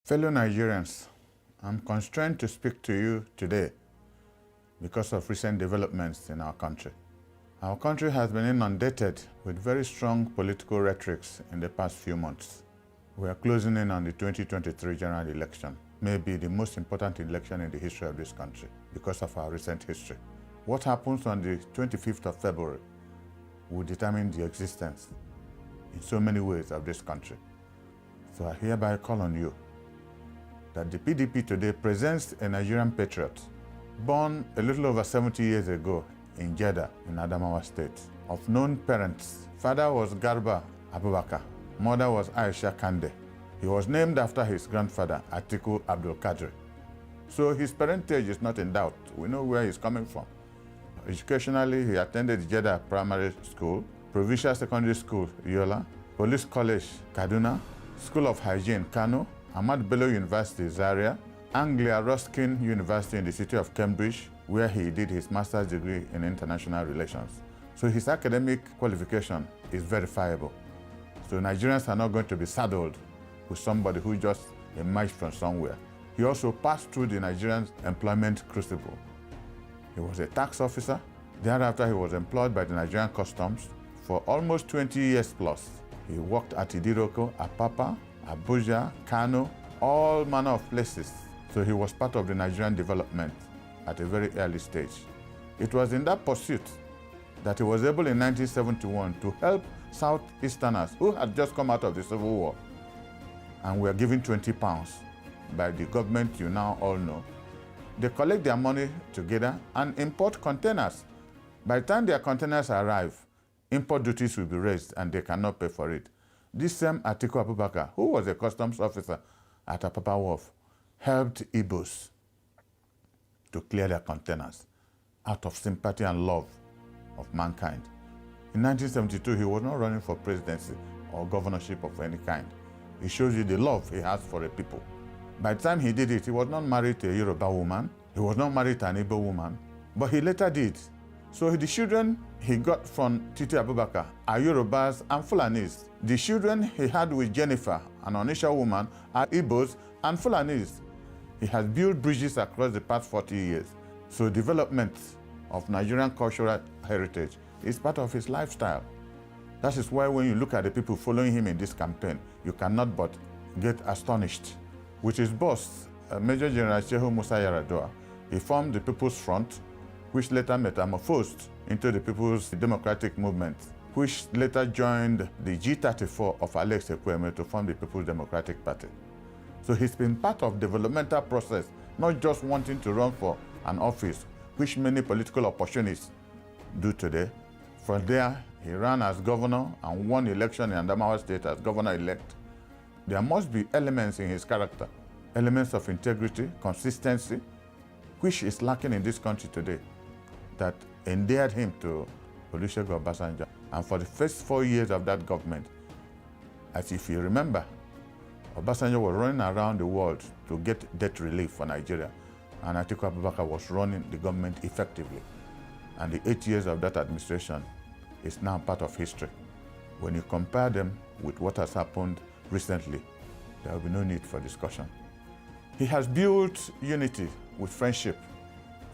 Fellow Nigerians, I'm constrained to speak to you today because of recent developments in our country. Our country has been inundated with very strong political rhetorics in the past few months. We are closing in on the 2023 general election, maybe the most important election in the history of this country because of our recent history. What happens on the 25th of February will determine the existence in so many ways of this country. So I hereby call on you that the PDP today presents a Nigerian patriot born a little over 70 years ago in Jeddah in Adamawa State, of known parents. Father was Garba Abubakar, mother was Aisha Kande. He was named after his grandfather, Atiku Abdul Qadri. So his parentage is not in doubt. We know where he's coming from. Educationally, he attended Jeddah Primary School, Provincial Secondary School, Yola, Police College, Kaduna, School of Hygiene, Kano, Ahmad Bello University, Zaria, Anglia Ruskin University in the city of Cambridge, where he did his master's degree in international relations. So his academic qualification is verifiable. So Nigerians are not going to be saddled with somebody who just emerged from somewhere. He also passed through the Nigerian employment crucible. He was a tax officer. Thereafter, he was employed by the Nigerian Customs for almost 20 years plus. He worked at Idiroko, Apapa, Abuja, Kano, all manner of places. So he was part of the Nigerian development at a very early stage. It was in that pursuit that he was able in 1971 to help Southeasterners who had just come out of the Civil War and were given £20 by the government you now all know. They collect their money together and import containers. By the time their containers arrive, import duties will be raised and they cannot pay for it. This same Atiku Abubakar, who was a customs officer at Apapa Wharf, helped Igbos to clear their containers out of sympathy and love of mankind. In 1972, he was not running for presidency or governorship of any kind. It shows you the love he has for a people. By the time he did it, he was not married to a Yoruba woman, he was not married to an Igbo woman, but he later did. So the children he got from Titi Abubakar are Yorubas and Fulanis. The children he had with Jennifer, an Onisha woman, are Igbos and Fulanis. He has built bridges across the past 40 years. So development of Nigerian cultural heritage is part of his lifestyle. That is why when you look at the people following him in this campaign, you cannot but get astonished. With his boss, Major General Shehu Musa Yar'Adua, he formed the People's Front, which later metamorphosed into the People's Democratic Movement, which later joined the G34 of Alex Ekwueme to form the People's Democratic Party. So he's been part of the developmental process, not just wanting to run for an office, which many political opportunists do today. From there, he ran as governor and won election in Adamawa State as governor-elect. There must be elements in his character, elements of integrity, consistency, which is lacking in this country today, that endeared him to Olusegun Obasanjo. And for the first 4 years of that government, as if you remember, Obasanjo was running around the world to get debt relief for Nigeria, and Atiku Abubakar was running the government effectively. And the 8 years of that administration is now part of history. When you compare them with what has happened recently, there will be no need for discussion. He has built unity with friendship.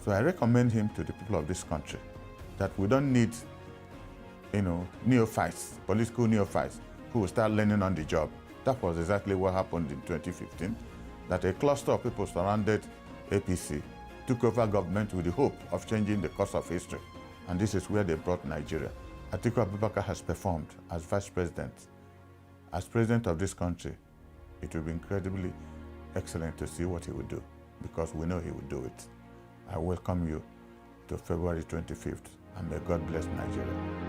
So I recommend him to the people of this country that we don't need, neophytes, political neophytes, who will start learning on the job. That was exactly what happened in 2015, that a cluster of people surrounded APC, took over government with the hope of changing the course of history. And this is where they brought Nigeria. Atiku Abubakar has performed as vice president. As president of this country, it will be incredibly excellent to see what he will do, because we know he will do it. I welcome you to February 25th, and may God bless Nigeria.